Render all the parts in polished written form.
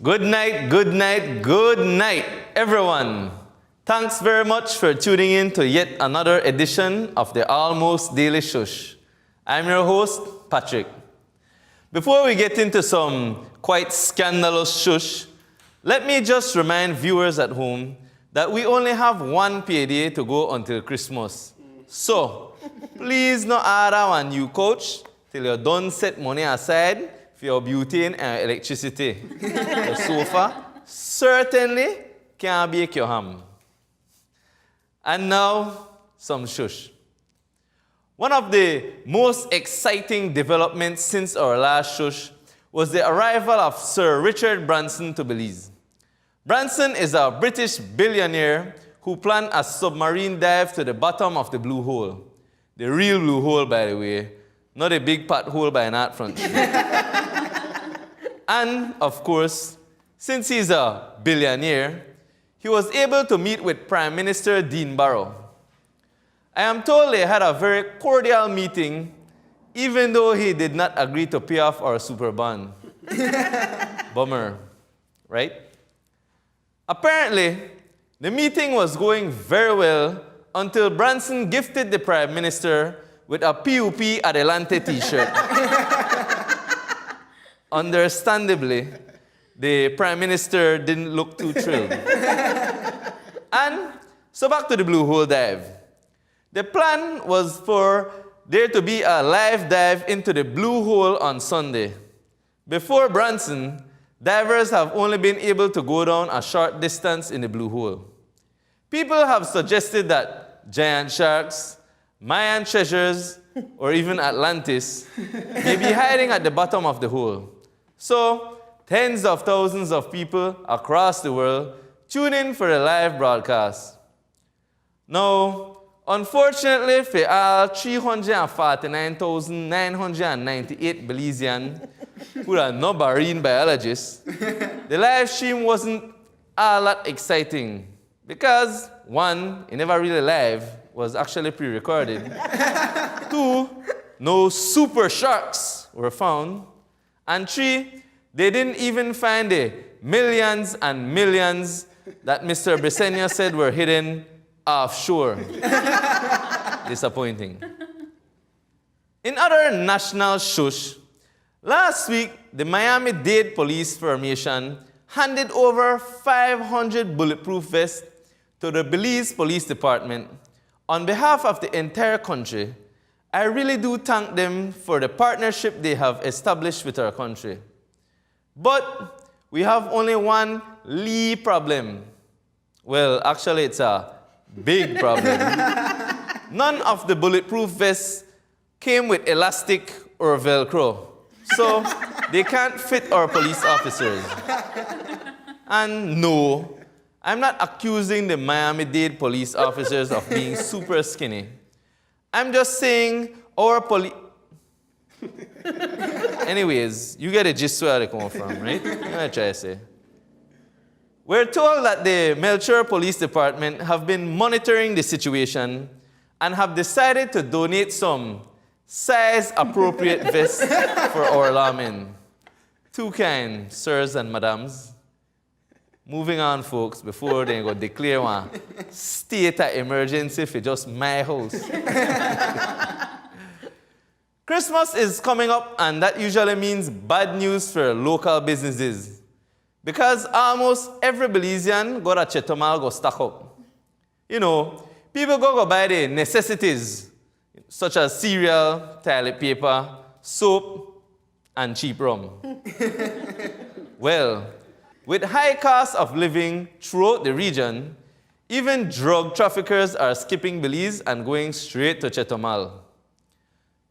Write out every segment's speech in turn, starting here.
Good night, good night, good night, everyone. Thanks very much for tuning in to yet another edition of the Almost Daily Shush. I'm your host, Patrick. Before we get into some quite scandalous shush, let me just remind viewers at home that we only have one payday to go until Christmas. So, please no order one new couch till you done set money aside for your butane and electricity. The sofa certainly can bake your ham. And now, some shush. One of the most exciting developments since our last shush was the arrival of Sir Richard Branson to Belize. Branson is a British billionaire who planned a submarine dive to the bottom of the blue hole. The real blue hole, by the way, not a big pothole by an art front. And, of course, since he's a billionaire, he was able to meet with Prime Minister Dean Barrow. I am told they had a very cordial meeting, even though he did not agree to pay off our super bond. Bummer, right? Apparently, the meeting was going very well until Branson gifted the Prime Minister with a PUP Adelante t-shirt. Understandably, the Prime Minister didn't look too thrilled. And so back to the blue hole dive. The plan was for there to be a live dive into the blue hole on Sunday. Before Branson, divers have only been able to go down a short distance in the blue hole. People have suggested that giant sharks, Mayan treasures, or even Atlantis may be hiding at the bottom of the hole. So, tens of thousands of people across the world tune in for a live broadcast. Now, unfortunately for all 349,998 Belizeans who are not marine biologists, the live stream wasn't all that exciting because, one, it never really live, was actually pre-recorded. Two, no super sharks were found. And three, they didn't even find the millions and millions that Mr. Bresenia said were hidden offshore. Disappointing. In other national shush, last week, the Miami-Dade Police Formation handed over 500 bulletproof vests to the Belize Police Department. On behalf of the entire country, I really do thank them for the partnership they have established with our country. But we have only one Lee problem. Well, actually, it's a big problem. None of the bulletproof vests came with elastic or Velcro, so they can't fit our police officers. And no, I'm not accusing the Miami-Dade police officers of being super skinny. I'm just saying our police... Anyways, you get the gist where they come from, right? What I try to say. We're told that the Melchor Police Department have been monitoring the situation and have decided to donate some size-appropriate vests for our lawmen. Too kind, sirs and madams. Moving on, folks, before they go declare one state of emergency for just my house. Christmas is coming up, and that usually means bad news for local businesses. Because almost every Belizean got a Chetomal go stock up. You know, people go buy the necessities, such as cereal, toilet paper, soap, and cheap rum. Well, with high cost of living throughout the region, even drug traffickers are skipping Belize and going straight to Chetomal.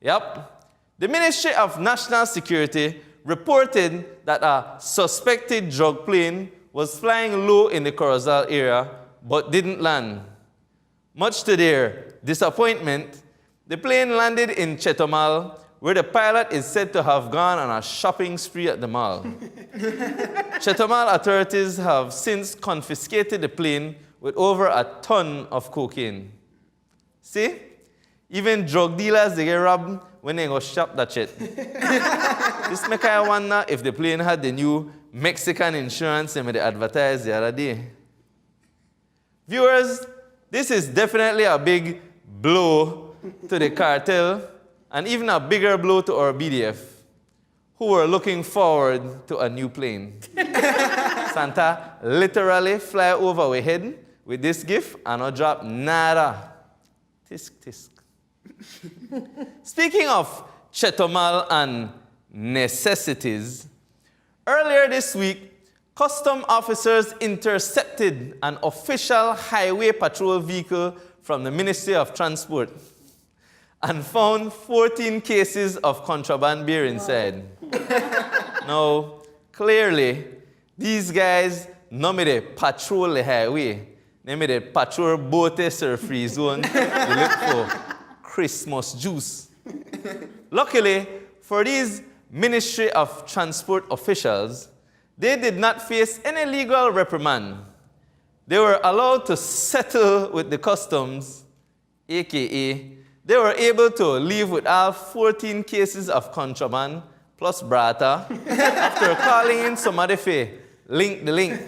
Yep. The Ministry of National Security reported that a suspected drug plane was flying low in the Corozal area but didn't land. Much to their disappointment, the plane landed in Chetomal, where the pilot is said to have gone on a shopping spree at the mall. Chetomal authorities have since confiscated the plane with over a ton of cocaine. See? Even drug dealers, they get robbed when they go shop that shit. This make I wonder if the plane had the new Mexican insurance they made advertise the other day. Viewers, this is definitely a big blow to the cartel and even a bigger blow to our BDF, who were looking forward to a new plane. Santa literally fly over our head with this gift and not drop nada. Tisk, tisk. Speaking of Chetomal and necessities, earlier this week, custom officers intercepted an official highway patrol vehicle from the Ministry of Transport and found 14 cases of contraband beer inside. Now, clearly, these guys no made patrol the highway. They made patrol both free zone. They look for Christmas juice. Luckily, for these Ministry of Transport officials, they did not face any legal reprimand. They were allowed to settle with the customs, aka they were able to leave with all 14 cases of contraband plus brata after calling in somebody for link the link.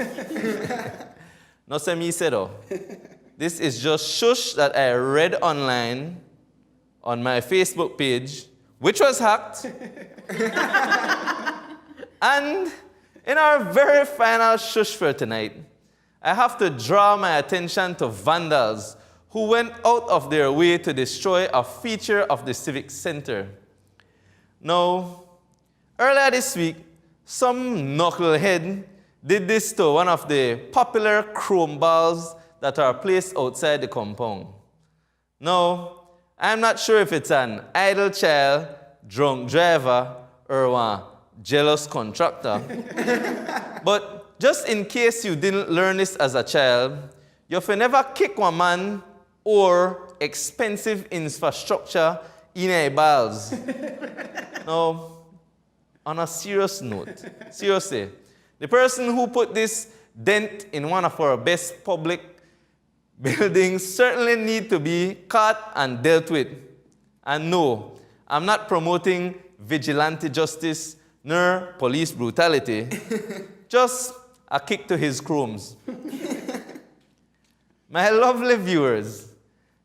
No say me said oh. This is just shush that I read online on my Facebook page, which was hacked. And in our very final shush for tonight, I have to draw my attention to vandals who went out of their way to destroy a feature of the Civic Center. Now, earlier this week, some knucklehead did this to one of the popular chrome balls that are placed outside the compound. Now, I'm not sure if it's an idle child, drunk driver, or one jealous contractor. But just in case you didn't learn this as a child, you should never kick one man or expensive infrastructure in a balls. Now, on a serious note, seriously, the person who put this dent in one of our best public buildings certainly need to be caught and dealt with. And no, I'm not promoting vigilante justice nor police brutality, just a kick to his chromes. My lovely viewers,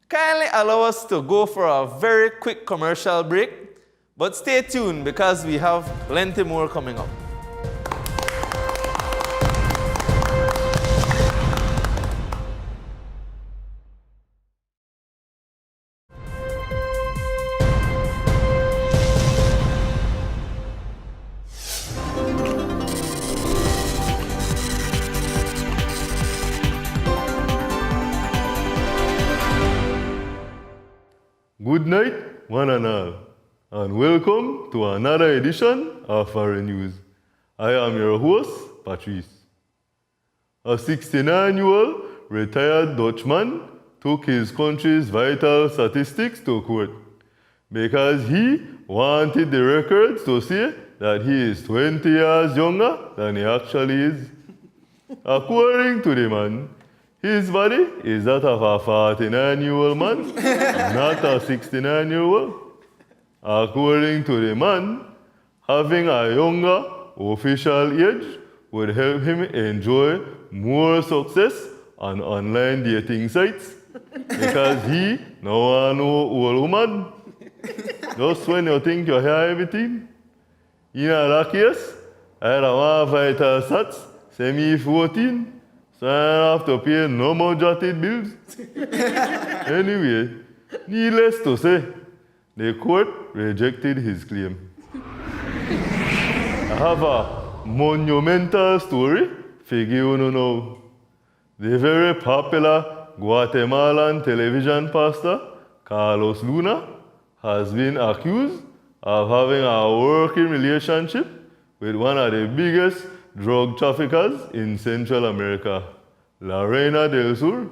kindly allow us to go for a very quick commercial break, but stay tuned because we have plenty more coming up. Good night, one and all, and welcome to another edition of Foreign News. I am your host, Patrice. A 69-year-old retired Dutchman took his country's vital statistics to court because he wanted the records to say that he is 20 years younger than he actually is. According to the man, his body is that of a 49-year-old man, not a 69-year-old. According to the man, having a younger official age would help him enjoy more success on online dating sites because he no want no old woman. Just when you think you hear everything. In that case, I don't want vital stats, say me 14. So I have to pay no more jotted bills. Anyway, needless to say, the court rejected his claim. I have a monumental story for you to know. The very popular Guatemalan television pastor, Carlos Luna, has been accused of having a working relationship with one of the biggest drug traffickers in Central America, La Reina del Sur.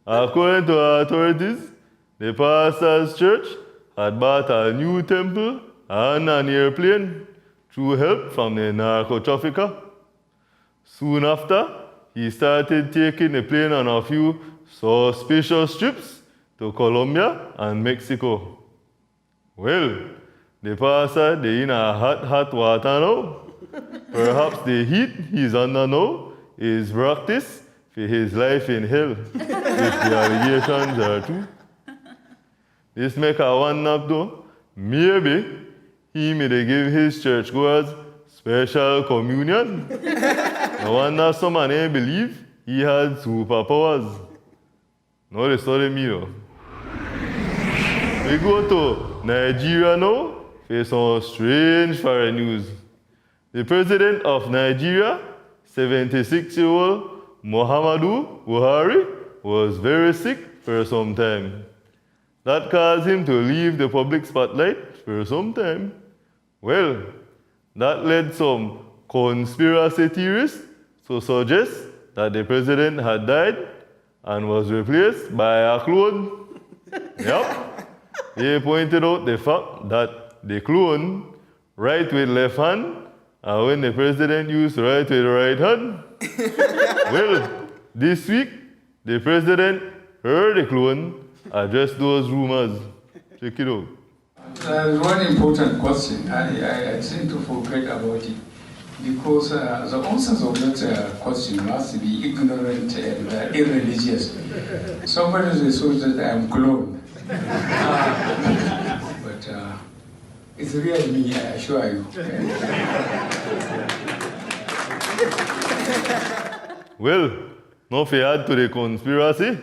According to authorities, the pastor's church had bought a new temple and an airplane through help from the narco trafficker. Soon after, he started taking the plane on a few suspicious trips to Colombia and Mexico. Well, the pastor, they in a hot water now Perhaps the heat he's under now is practice for his life in hell, if the allegations are true. This make I wonder though, maybe he may give his churchgoers special communion. No wonder some man ain't believe he had superpowers. No, they study me though. We go to Nigeria now for some strange foreign news. The president of Nigeria, 76-year-old Muhammadu Buhari, was very sick for some time. That caused him to leave the public spotlight for some time. Well, that led some conspiracy theorists to suggest that the president had died and was replaced by a clone. Yep. They pointed out the fact that the clone write with left hand, and when the president used to write with the right hand. Well, this week, the president heard the clone address those rumors. Check it out. There's one important question. I tend to forget about it because the answers of that question must be ignorant and irreligious. Somebody will say that I'm clone. But it's really me, I assure you. Well, no fair to the conspiracy,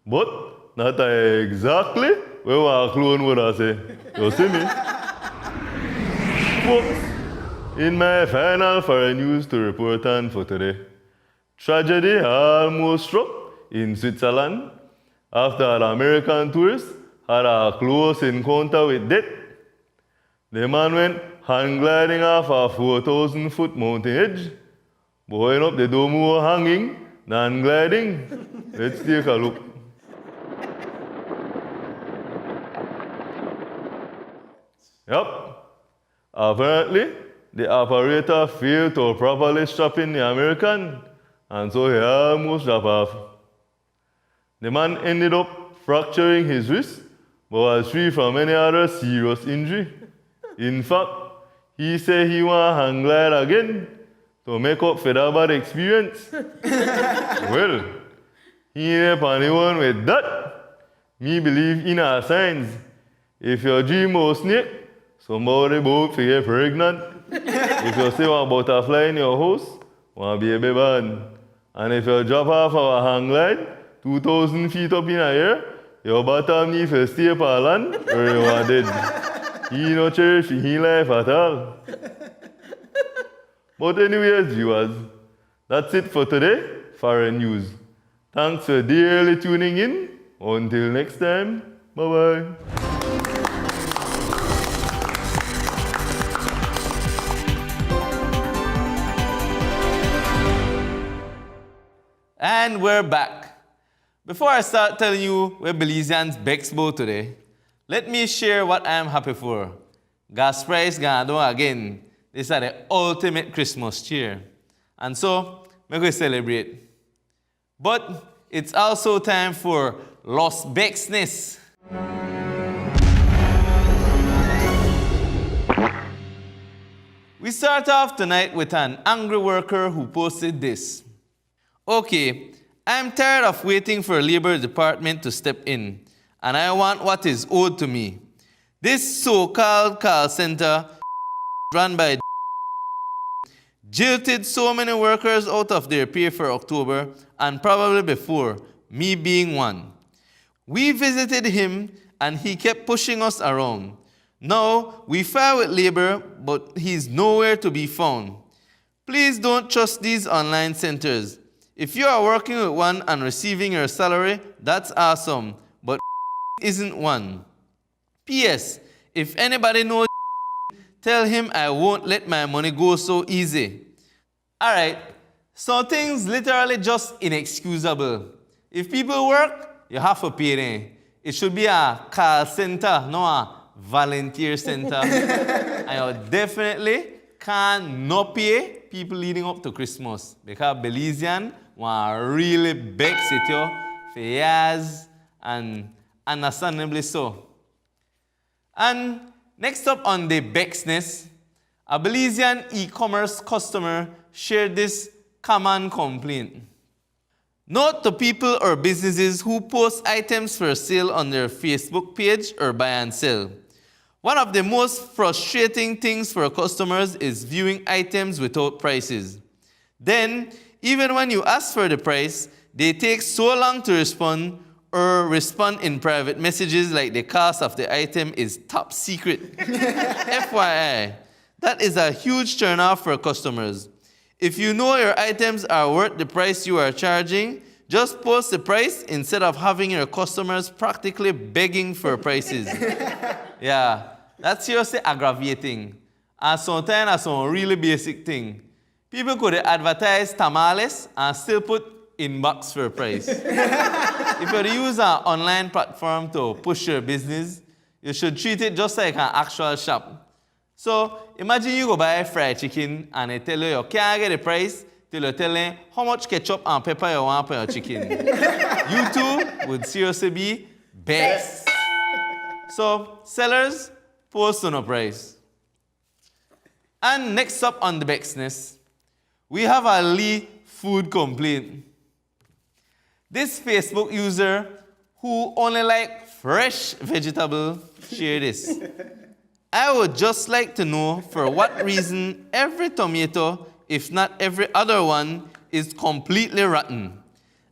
but not exactly where our clone would have say. You see me? Folks, in my final foreign news to report on for today, tragedy almost struck in Switzerland after an American tourist had a close encounter with death. The man went hang gliding off a 4,000-foot mountain edge, going up the dome more hanging than gliding. Let's take a look. Yep. Apparently, the operator failed to properly strap in the American, and so he almost dropped off. The man ended up fracturing his wrist, but was free from any other serious injury. In fact, he said he want to hang glide again to make up for that bad experience. Well, he ain't anyone with that. Me believe in our signs. If your dream was snake, somebody about to get pregnant. If you see one butterfly in your house, one baby born. And if you drop off our hang glide, 2,000 feet up in the air, your bottom need to stay up on land or you are dead. He no cherish his life at all. But anyways, viewers, that's it for today, Foreign News. Thanks for dearly tuning in. Until next time, bye-bye. And we're back. Before I start telling you where Belizeans Bexbo today, let me share what I am happy for. Gas price gone down again. This is the ultimate Christmas cheer. And so, we're going to celebrate. But it's also time for Lost Bexness. We start off tonight with an angry worker who posted this. Okay, I'm tired of waiting for Labor Department to step in, and I want what is owed to me. This so-called call center run by jilted so many workers out of their pay for October, and probably before, me being one. We visited him, and he kept pushing us around. Now, we filed with Labor, but he's nowhere to be found. Please don't trust these online centers. If you are working with one and receiving your salary, that's awesome, but isn't one. P.S. If anybody knows, tell him I won't let my money go so easy. Alright, some things literally just inexcusable. If people work, you have to pay them. It should be a call center, not a volunteer center. And you definitely can not pay people leading up to Christmas because Belizean want really beg it for years, and understandably so. And next up on the Bexness, A Belizean e-commerce customer shared this common complaint. Note to people or businesses who post items for sale on their Facebook page or buy and sell. One of the most frustrating things for customers is viewing items without prices. Then, even when you ask for the price, they take so long to respond or respond in private messages like the cost of the item is top secret. FYI, that is a huge turnoff for customers. If you know your items are worth the price you are charging, just post the price instead of having your customers practically begging for prices. Yeah, that's seriously aggravating. And sometimes that's a really basic thing. People could advertise tamales and still put inbox for a price. If you use an online platform to push your business, you should treat it just like an actual shop. So imagine you go buy fried chicken and they tell you can't get the price till you tell them how much ketchup and pepper you want for your chicken. You too would seriously be best. So sellers, post on a price. And next up on the Bexness, we have a Lee food complaint. This Facebook user who only like fresh vegetable shared this. I would just like to know for what reason every tomato, if not every other one, is completely rotten.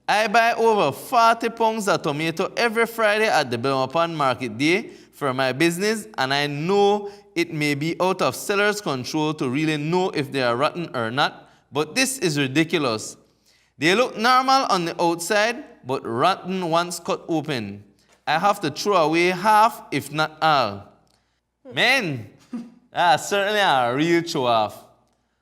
I buy over 40 pounds of tomato every Friday at the Belmont Market Day for my business, and I know it may be out of seller's control to really know if they are rotten or not, but this is ridiculous. They look normal on the outside, but rotten once cut open. I have to throw away half, if not all. Man, that's certainly a real show-off.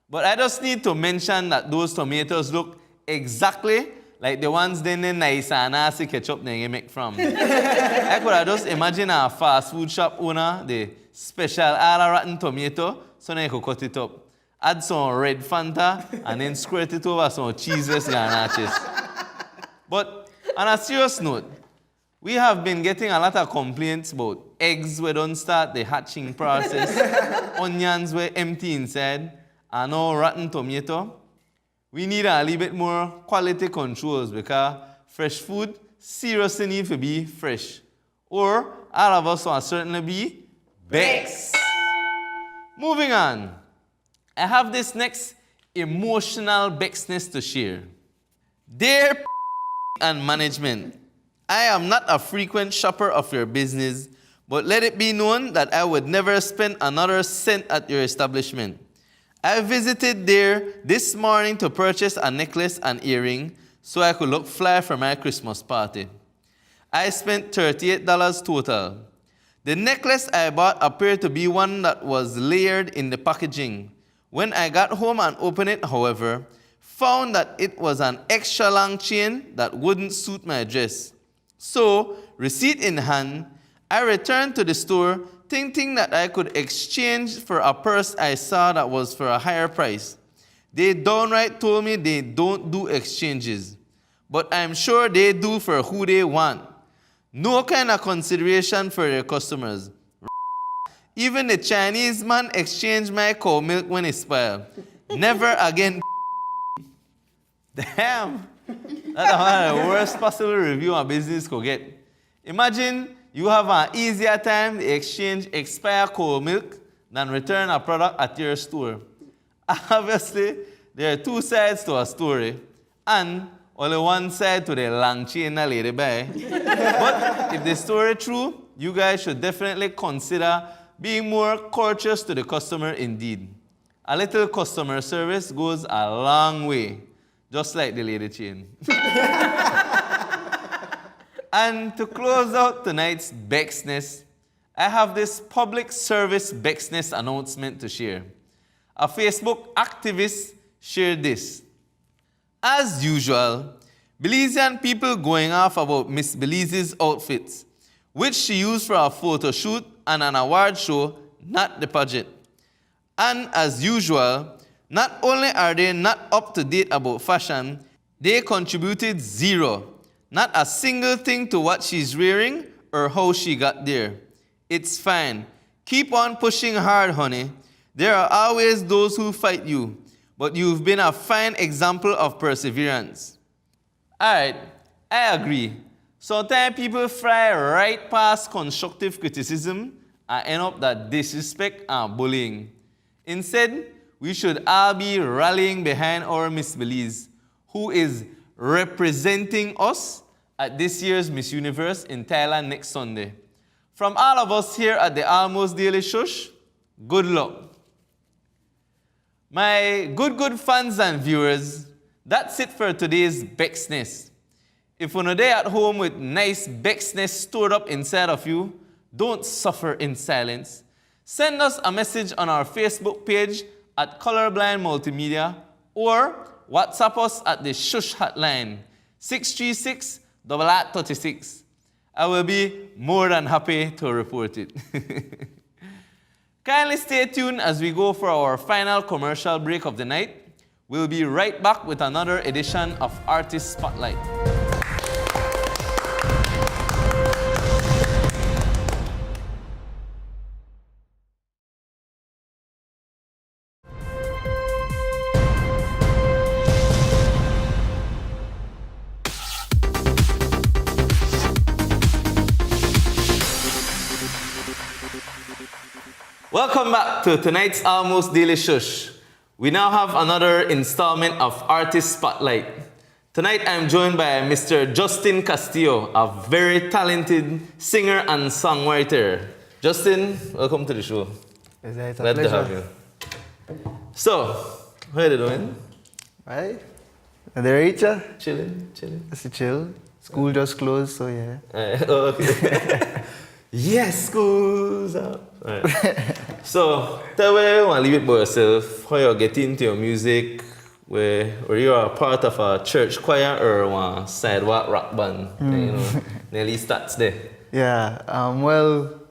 But I just need to mention that those tomatoes look exactly like the ones they nice and nasty ketchup they make from. I could have just imagine a fast food shop owner, the special all rotten tomato, so they could cut it up. Add some red Fanta and then squirt it over some cheeseless ganaches. But on a serious note, we have been getting a lot of complaints about eggs where don't start the hatching process, onions were empty inside, and now rotten tomato. We need a little bit more quality controls because fresh food seriously needs to be fresh. Or all of us will certainly be Bex. Moving on. I have this next emotional Bexness to share. Dear and management, I am not a frequent shopper of your business, but let it be known that I would never spend another cent at your establishment. I visited there this morning to purchase a necklace and earring so I could look fly for my Christmas party. I spent $38 total. The necklace I bought appeared to be one that was layered in the packaging. When I got home and opened it, however, found that it was an extra long chain that wouldn't suit my dress. So, receipt in hand, I returned to the store thinking that I could exchange for a purse I saw that was for a higher price. They downright told me they don't do exchanges, but I'm sure they do for who they want. No kind of consideration for their customers. Even the Chinese man exchanged my cow milk when it spoiled. Never again. Damn. That's one of the worst possible review a business could get. Imagine you have an easier time to exchange expired cow milk than return a product at your store. Obviously, there are two sides to a story, and only one side to the long chain a lady buy. But if the story is true, you guys should definitely consider being more courteous to the customer indeed. A little customer service goes a long way, just like the lady chain. And to close out tonight's Bexness, I have this public service Bexness announcement to share. A Facebook activist shared this. As usual, Belizean people going off about Miss Belize's outfits, which she used for a photo shoot and an award show, not the pageant. And as usual, not only are they not up to date about fashion, they contributed zero, not a single thing to what she's wearing or how she got there. It's fine. Keep on pushing hard, honey. There are always those who fight you, but you've been a fine example of perseverance. All right, I agree. Sometimes people fly right past constructive criticism and end up that disrespect and bullying. Instead, we should all be rallying behind our Miss Belize, who is representing us at this year's Miss Universe in Thailand next Sunday. From all of us here at the Almost Daily Shush, good luck. My good fans and viewers, that's it for today's Bexness. If you're there at home with nice Bexness stored up inside of you, don't suffer in silence. Send us a message on our Facebook page at Colorblind Multimedia or WhatsApp us at the Shush hotline, 636-8836. I will be more than happy to report it. Kindly stay tuned as we go for our final commercial break of the night. We'll be right back with another edition of Artist Spotlight. Welcome back to tonight's Almost Daily Shush. We now have another installment of Artist Spotlight. Tonight I'm joined by Mr. Justin Castillo, a very talented singer and songwriter. Justin, welcome to the show. It's a Glad to pleasure. have you. So, how are you doing? Right? And the Rachel? Chilling. It's a chill. School just closed, so yeah. Okay. Yes, school's out. Right. So, tell me, you want to leave it by yourself, how you get into your music, where you are a part of a church choir or a sidewalk rock band, you know, nearly starts there. Yeah, well,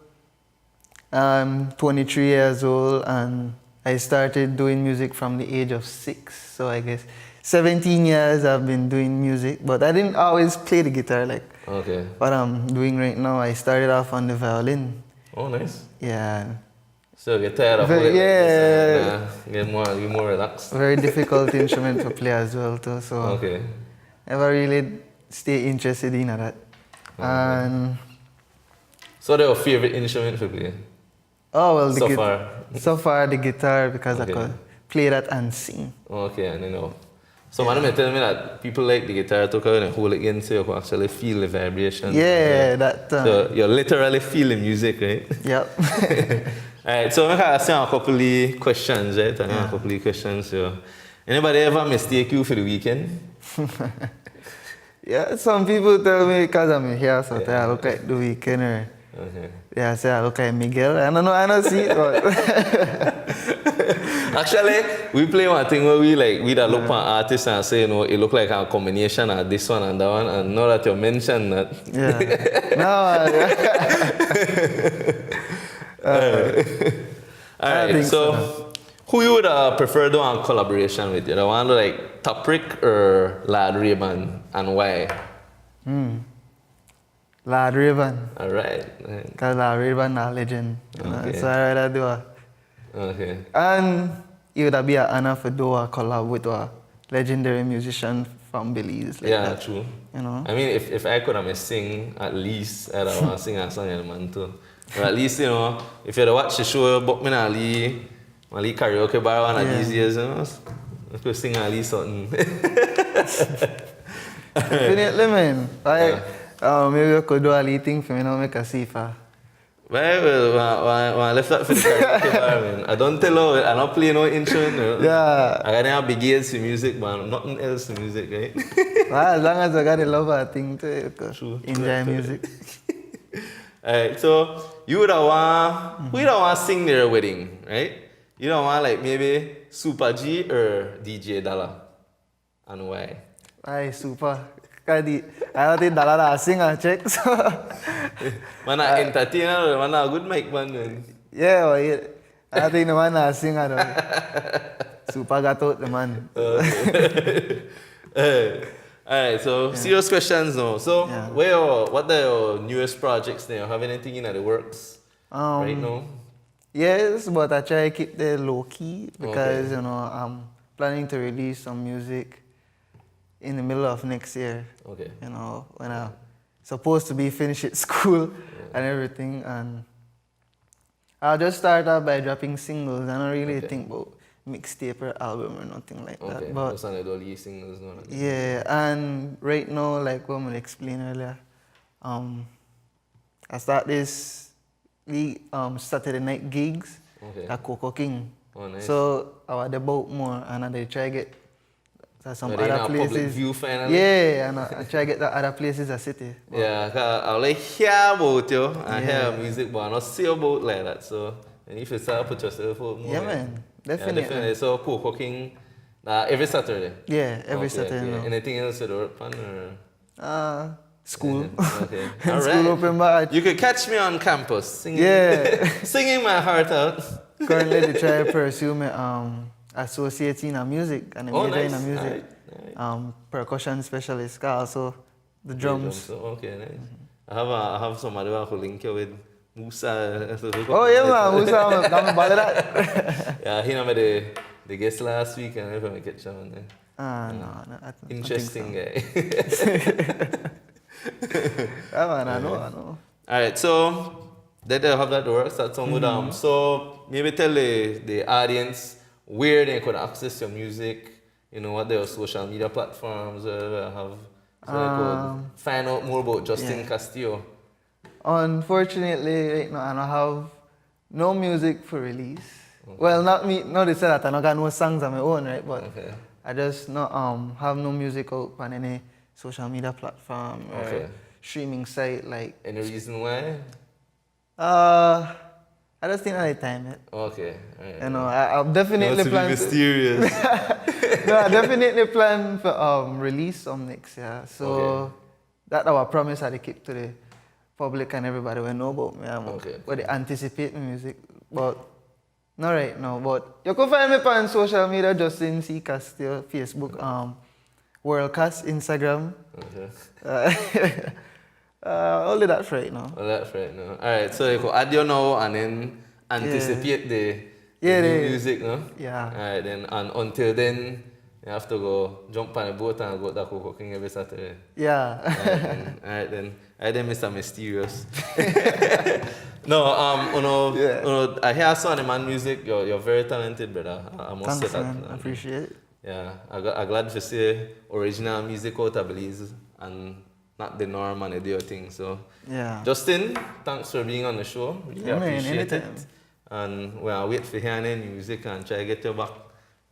I'm 23 years old and I started doing music from the age of 6. So I guess 17 years I've been doing music, but I didn't always play the guitar like what I'm doing right now. I started off on the violin. Oh, nice. Yeah. So you get tired of it? Yeah. Get more relaxed. Very difficult instrument to play as well too. So never really stay interested in that. And so what's your favorite instrument to play? oh well, So far the guitar because I could play that and sing. Okay, and you know. So madam tell me that people like the guitar to kind of hold it in so you can actually feel the vibration. Yeah, that. So you literally feel the music, right? Yep. Alright, so I'm going to ask you a couple of questions, right? A couple of questions. So, anybody ever mistake you for the weekend? Yeah, some people tell me because I'm here, so I look like the weekend or I say I look like Miguel. I don't see it, but actually, we play one thing where we that look at artists and say, you know, it look like a combination of this one and that one, and now that you mention that. Alright, so who you would prefer doing a collaboration with? You know, want to like Toprick or Lad Raven, and why? Lad Raven. Alright. Because Lad Raven is a legend. So I'd rather do a. Okay. And it would be an honor to do a collab with a legendary musician from Belize. Like that, true. You know? I mean, if I could have sing, at least I'd want to sing a song in the man too. Or at least, you know, if you'd watch the show, book me Ali karaoke bar one of these years, you know, I could sing at least something. Definitely, man. Maybe I could do a little thing for me now, make a safer. Well, when I left that for the karaoke bar, man, I don't tell her, I don't play no instrument. You know? Yeah. I got to have big ears to music, but nothing else to music, right? Well, as long as I got the love, I think to enjoy music. Alright, so you would want, who you don't want to sing their wedding, right? You don't want like maybe Super G or DJ Dalla, and why? Ay, super. I don't think Dalla sing a check, so. Man, I entertainer, man, a good mic man. Yeah, well, yeah. I think the man a singer though. Super got out the man. Alright, so serious questions now. So, what are your newest projects now? Have anything in the works right now? Yes, but I try to keep the low key because Okay. you know I'm planning to release some music in the middle of next year. Okay. You know when I'm supposed to be finished at school and everything, and I'll just start out by dropping singles. I don't really Okay. think about mixtape or album or nothing like that. Okay. But Those are the only singles, no? yeah, and right now, like what I explained earlier, I start this Saturday night gigs Okay. at Coco King. Oh, nice. So I was about more and I try get to some Are they in other a public places. view finally? Yeah, and I try get the other places a city. But Yeah, 'cause I like hear about you. I hear Yeah. music, but I not see about like that. So, and if you start put yourself out more. Yeah, man. Definitely. Yeah, definitely. So, cool cooking every Saturday. Yeah, every Okay, Saturday okay. now. Anything else you do work on? Or? School. Okay. School All right. open back. You could catch me on campus singing, Yeah. singing my heart out. Currently, they try to pursue me associating in music and Oh, major nice. in music. Alright. Percussion specialist, also the Okay, drums. So, okay, nice. I have somebody who will link you with Musa. Oh yeah, man, who's I'm about that? Yeah, he know the guest last week and I never catch him on there. No, I don't Interesting think guy. so. Yeah, man, I know. Alright, so that they have that works. That sound good. So maybe tell the audience where they could access your music. You know what their social media platforms have. So they could find out more about Justin Yeah. Castillo. Unfortunately, right now I don't have no music for release. Well, not me. No, they said that I don't got no songs on my own, right? But Okay. I just not have no music out on any social media platform or Okay. streaming site like. Any reason why? I just think at the time, it. Okay. Alright. You know, I've definitely to be plan. mysterious. No, I definitely plan for release some next year. So Okay. that our promise I keep to the public and everybody will know about me. Okay. But they anticipate my music. But not right now. But you can find me on social media, Justin C. Castillo, Facebook, Worldcast, Instagram. Okay. Only that right now. Well, that's right now. Alright, so you could add your now and then anticipate the Yeah, new the- music, no? Yeah. Alright, then and until then you have to go jump on a boat and go to Coco King every Saturday. Yeah. Alright then, Mr. Mysterious. No, I hear some of the man music. You're very talented, brother. I must Thanks, say that. man. I appreciate it. Yeah, I'm glad to see original music out of Belize and not the norm and the deal thing. So, Yeah. Justin, thanks for being on the show. Really Yeah, man, appreciate anytime. it. And we'll wait for hearing any music and try to get you back.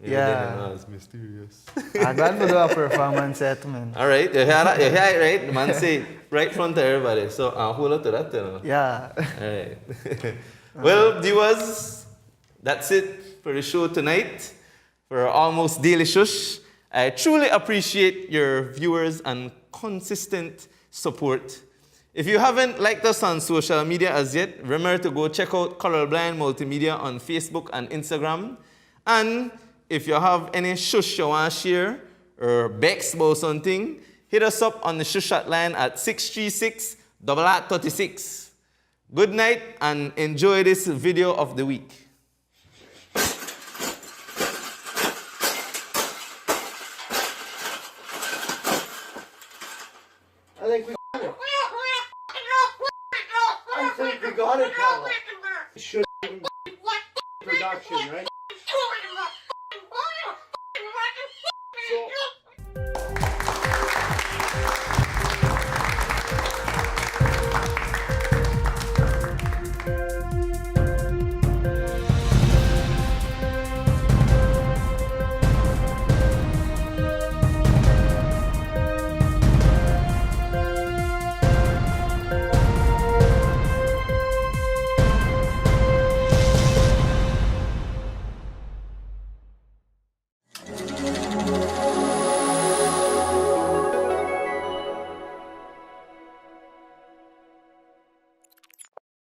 Maybe Yeah. then you know it's mysterious. I'm glad to do a performance set, man. All right, you hear that? You hear it, right? The man say it right in front of everybody. So I'll hold up to that, you know. Yeah. All right. Well, viewers, that's it for the show tonight. For Almost Daily Shush. I truly appreciate your viewers and consistent support. If you haven't liked us on social media as yet, remember to go check out Colorblind Multimedia on Facebook and Instagram. And if you have any shush you want to share or bex about something, hit us up on the shush line at 636-8836. Good night and enjoy this video of the week. I think we got it, Paula. Should production, right?